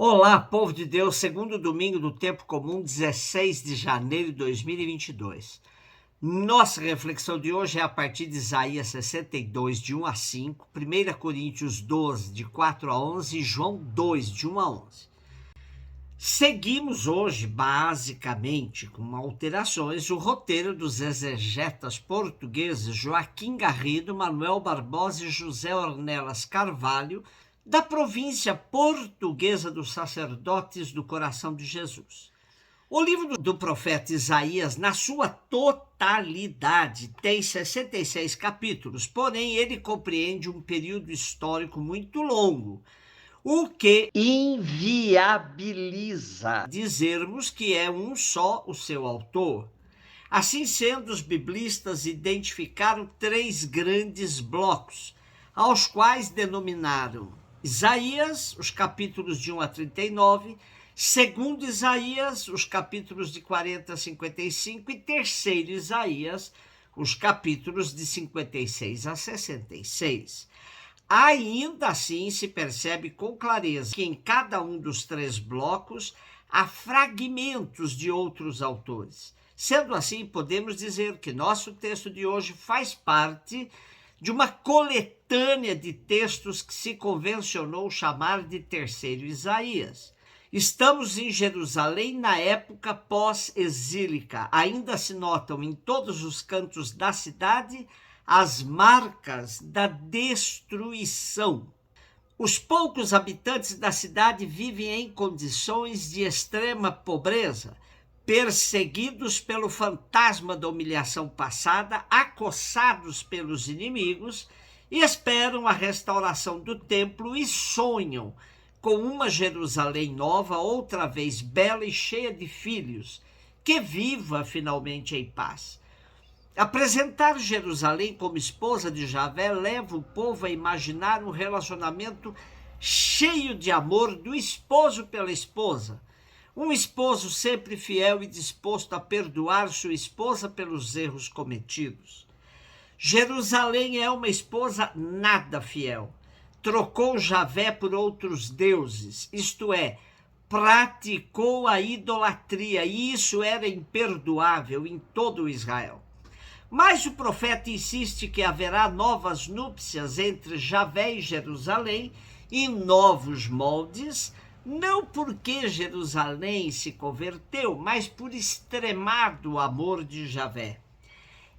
Olá, povo de Deus, segundo domingo do tempo comum, 16 de janeiro de 2022. Nossa reflexão de hoje é a partir de Isaías 62, de 1 a 5, 1 Coríntios 12, de 4 a 11 e João 2, de 1 a 11. Seguimos hoje, basicamente, com alterações, o roteiro dos exegetas portugueses Joaquim Garrido, Manuel Barbosa e José Ornelas Carvalho, da província portuguesa dos sacerdotes do Coração de Jesus. O livro do profeta Isaías, na sua totalidade, tem 66 capítulos, porém ele compreende um período histórico muito longo, o que inviabiliza dizermos que é um só o seu autor. Assim sendo, os biblistas identificaram 3 grandes blocos, aos quais denominaram Isaías, os capítulos de 1 a 39, segundo Isaías, os capítulos de 40 a 55 e terceiro Isaías, os capítulos de 56 a 66. Ainda assim, se percebe com clareza que em cada um dos 3 blocos há fragmentos de outros autores. Sendo assim, podemos dizer que nosso texto de hoje faz parte de uma coletânea de textos que se convencionou chamar de terceiro Isaías. Estamos em Jerusalém na época pós-exílica. Ainda se notam em todos os cantos da cidade as marcas da destruição. Os poucos habitantes da cidade vivem em condições de extrema pobreza, perseguidos pelo fantasma da humilhação passada, acossados pelos inimigos, e esperam a restauração do templo e sonham com uma Jerusalém nova, outra vez bela e cheia de filhos, que viva finalmente em paz. Apresentar Jerusalém como esposa de Javé leva o povo a imaginar um relacionamento cheio de amor do esposo pela esposa. Um esposo sempre fiel e disposto a perdoar sua esposa pelos erros cometidos. Jerusalém é uma esposa nada fiel. Trocou Javé por outros deuses, isto é, praticou a idolatria, e isso era imperdoável em todo Israel. Mas o profeta insiste que haverá novas núpcias entre Javé e Jerusalém, em novos moldes, não porque Jerusalém se converteu, mas por extremado amor de Javé.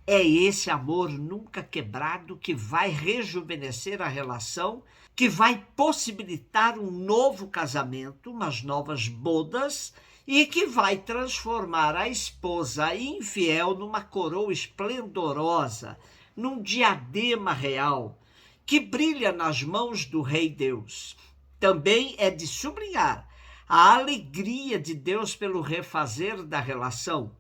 É esse amor nunca quebrado que vai rejuvenescer a relação, que vai possibilitar um novo casamento, umas novas bodas, e que vai transformar a esposa infiel numa coroa esplendorosa, num diadema real, que brilha nas mãos do Rei Deus. Também é de sublinhar a alegria de Deus pelo refazer da relação.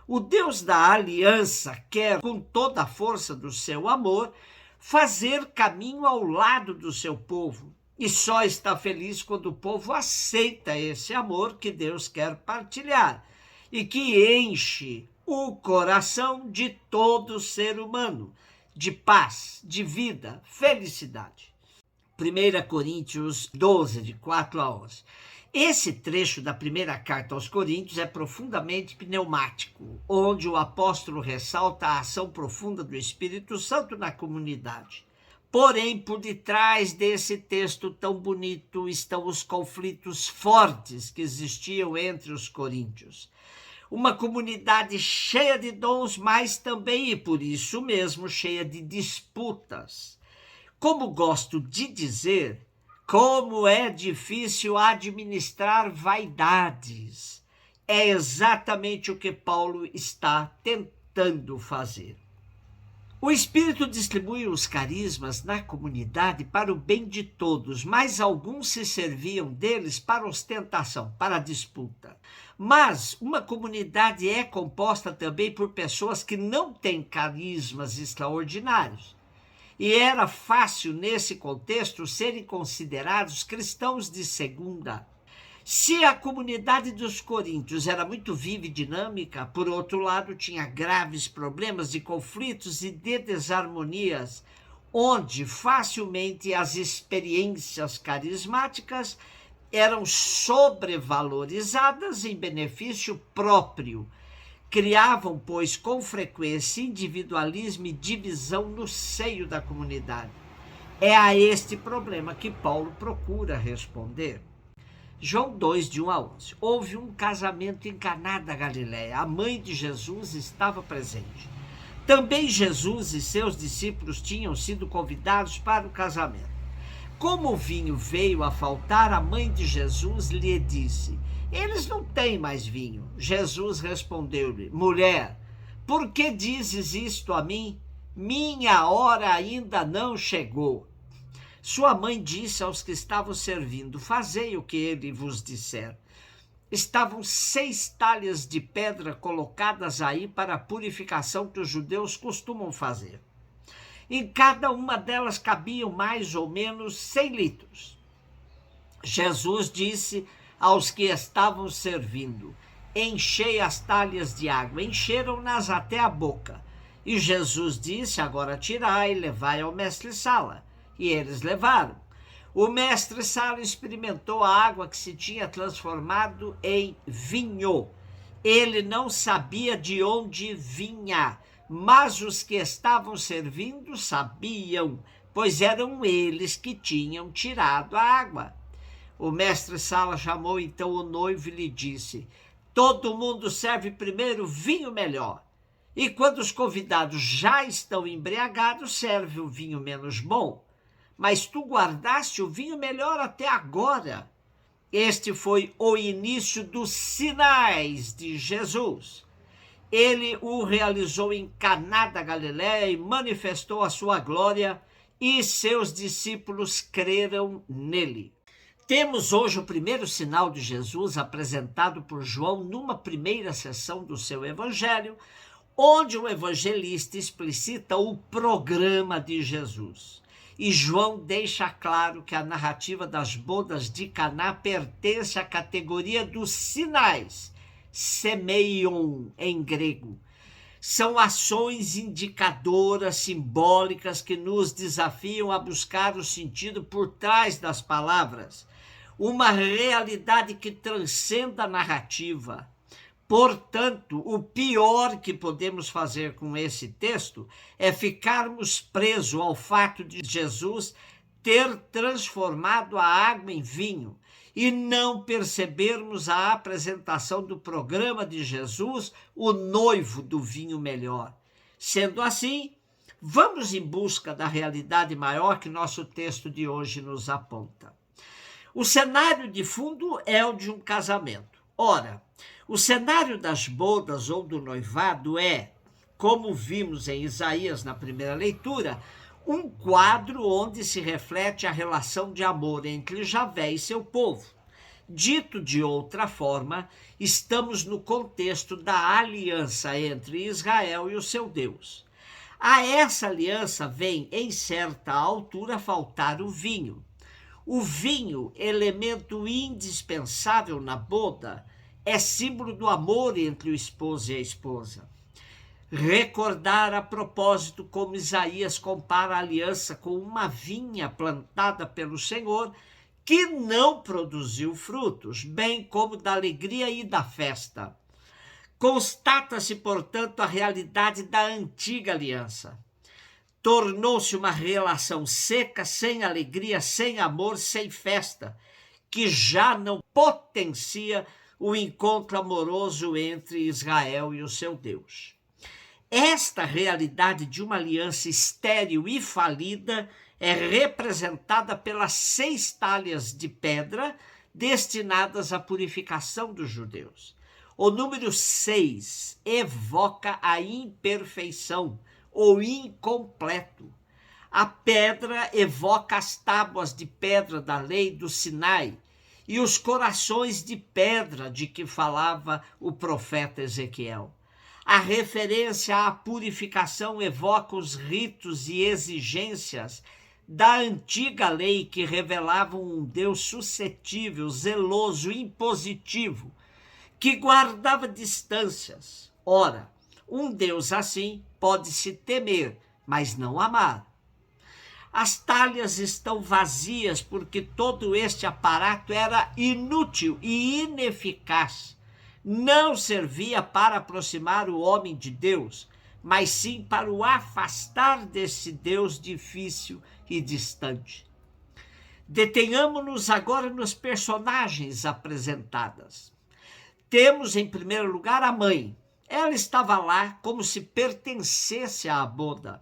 O Deus da aliança quer, com toda a força do seu amor, fazer caminho ao lado do seu povo. E só está feliz quando o povo aceita esse amor que Deus quer partilhar e que enche o coração de todo ser humano de paz, de vida, felicidade. 1 Coríntios 12, de 4 a 11. Esse trecho da primeira carta aos Coríntios é profundamente pneumático, onde o apóstolo ressalta a ação profunda do Espírito Santo na comunidade. Porém, por detrás desse texto tão bonito estão os conflitos fortes que existiam entre os coríntios. Uma comunidade cheia de dons, mas também, e por isso mesmo, cheia de disputas. Como gosto de dizer, como é difícil administrar vaidades. É exatamente o que Paulo está tentando fazer. O Espírito distribui os carismas na comunidade para o bem de todos, mas alguns se serviam deles para ostentação, para disputa. Mas uma comunidade é composta também por pessoas que não têm carismas extraordinários. E era fácil, nesse contexto, serem considerados cristãos de segunda. Se a comunidade dos coríntios era muito viva e dinâmica, por outro lado, tinha graves problemas de conflitos e de desarmonias, onde facilmente as experiências carismáticas eram sobrevalorizadas em benefício próprio. Criavam, pois, com frequência individualismo e divisão no seio da comunidade. É a este problema que Paulo procura responder. João 2, de 1 a 11. Houve um casamento em Caná da Galileia. A mãe de Jesus estava presente. Também Jesus e seus discípulos tinham sido convidados para o casamento. Como o vinho veio a faltar, a mãe de Jesus lhe disse: eles não têm mais vinho. Jesus respondeu-lhe: mulher, por que dizes isto a mim? Minha hora ainda não chegou. Sua mãe disse aos que estavam servindo: fazei o que ele vos disser. Estavam 6 talhas de pedra colocadas aí para a purificação que os judeus costumam fazer. Em cada uma delas cabiam mais ou menos 100 litros. Jesus disse aos que estavam servindo: enchei as talhas de água. Encheram-nas até a boca. E Jesus disse: agora tirai e levai ao mestre-sala. E eles levaram. O mestre-sala experimentou a água que se tinha transformado em vinho. Ele não sabia de onde vinha, mas os que estavam servindo sabiam, pois eram eles que tinham tirado a água. O mestre-sala chamou então o noivo e lhe disse: todo mundo serve primeiro vinho melhor, e quando os convidados já estão embriagados, serve o vinho menos bom. Mas tu guardaste o vinho melhor até agora. Este foi o início dos sinais de Jesus. Ele o realizou em Caná da Galileia e manifestou a sua glória, e seus discípulos creram nele. Temos hoje o primeiro sinal de Jesus apresentado por João numa primeira sessão do seu evangelho, onde o evangelista explicita o programa de Jesus. E João deixa claro que a narrativa das bodas de Caná pertence à categoria dos sinais, semeion em grego. São ações indicadoras, simbólicas, que nos desafiam a buscar o sentido por trás das palavras, uma realidade que transcenda a narrativa. Portanto, o pior que podemos fazer com esse texto é ficarmos presos ao fato de Jesus ter transformado a água em vinho e não percebermos a apresentação do programa de Jesus, o noivo do vinho melhor. Sendo assim, vamos em busca da realidade maior que nosso texto de hoje nos aponta. O cenário de fundo é o de um casamento. Ora, o cenário das bodas ou do noivado é, como vimos em Isaías na primeira leitura, um quadro onde se reflete a relação de amor entre Javé e seu povo. Dito de outra forma, estamos no contexto da aliança entre Israel e o seu Deus. A essa aliança vem, em certa altura, faltar o vinho. O vinho, elemento indispensável na boda, é símbolo do amor entre o esposo e a esposa. Recordar a propósito como Isaías compara a aliança com uma vinha plantada pelo Senhor que não produziu frutos, bem como da alegria e da festa. Constata-se, portanto, a realidade da antiga aliança. Tornou-se uma relação seca, sem alegria, sem amor, sem festa, que já não potencia o encontro amoroso entre Israel e o seu Deus. Esta realidade de uma aliança estéril e falida é representada pelas 6 talhas de pedra destinadas à purificação dos judeus. O número 6 evoca a imperfeição, ou incompleto. A pedra evoca as tábuas de pedra da lei do Sinai e os corações de pedra de que falava o profeta Ezequiel. A referência à purificação evoca os ritos e exigências da antiga lei que revelavam um Deus suscetível, zeloso, impositivo, que guardava distâncias. Ora, um Deus assim pode-se temer, mas não amar. As talhas estão vazias porque todo este aparato era inútil e ineficaz. Não servia para aproximar o homem de Deus, mas sim para o afastar desse Deus difícil e distante. Detenhamos-nos agora nos personagens apresentados. Temos, em primeiro lugar, a mãe. Ela estava lá como se pertencesse à boda.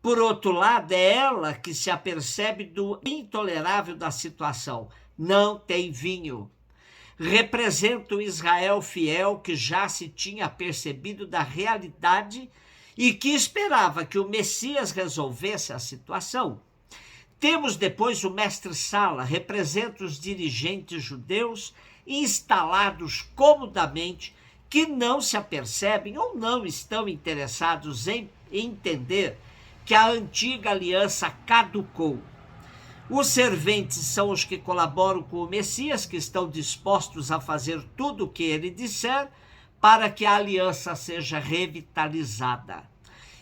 Por outro lado, é ela que se apercebe do intolerável da situação. Não tem vinho. Representa o Israel fiel que já se tinha percebido da realidade e que esperava que o Messias resolvesse a situação. Temos depois o mestre-sala, representa os dirigentes judeus instalados comodamente, que não se apercebem ou não estão interessados em entender que a antiga aliança caducou. Os serventes são os que colaboram com o Messias, que estão dispostos a fazer tudo o que ele disser para que a aliança seja revitalizada.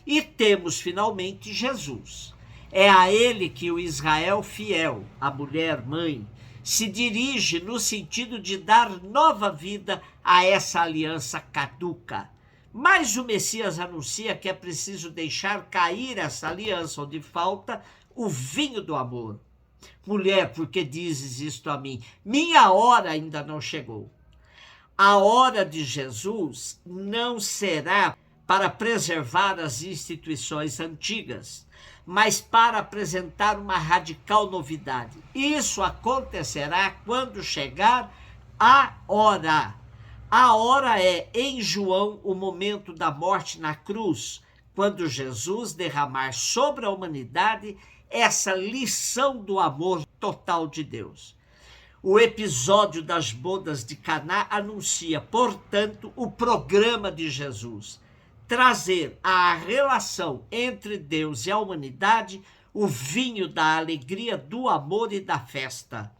E temos finalmente Jesus. É a ele que o Israel fiel, a mulher mãe, se dirige no sentido de dar nova vida a essa aliança caduca. Mas o Messias anuncia que é preciso deixar cair essa aliança onde falta o vinho do amor. Mulher, por que dizes isto a mim? Minha hora ainda não chegou. A hora de Jesus não será para preservar as instituições antigas, mas para apresentar uma radical novidade. Isso acontecerá quando chegar a hora. A hora é, em João, o momento da morte na cruz, quando Jesus derramar sobre a humanidade essa lição do amor total de Deus. O episódio das bodas de Caná anuncia, portanto, o programa de Jesus: trazer à relação entre Deus e a humanidade o vinho da alegria, do amor e da festa.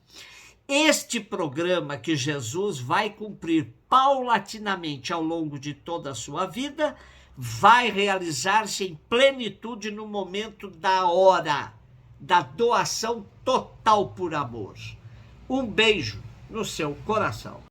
Este programa que Jesus vai cumprir paulatinamente ao longo de toda a sua vida vai realizar-se em plenitude no momento da hora, da doação total por amor. Um beijo no seu coração.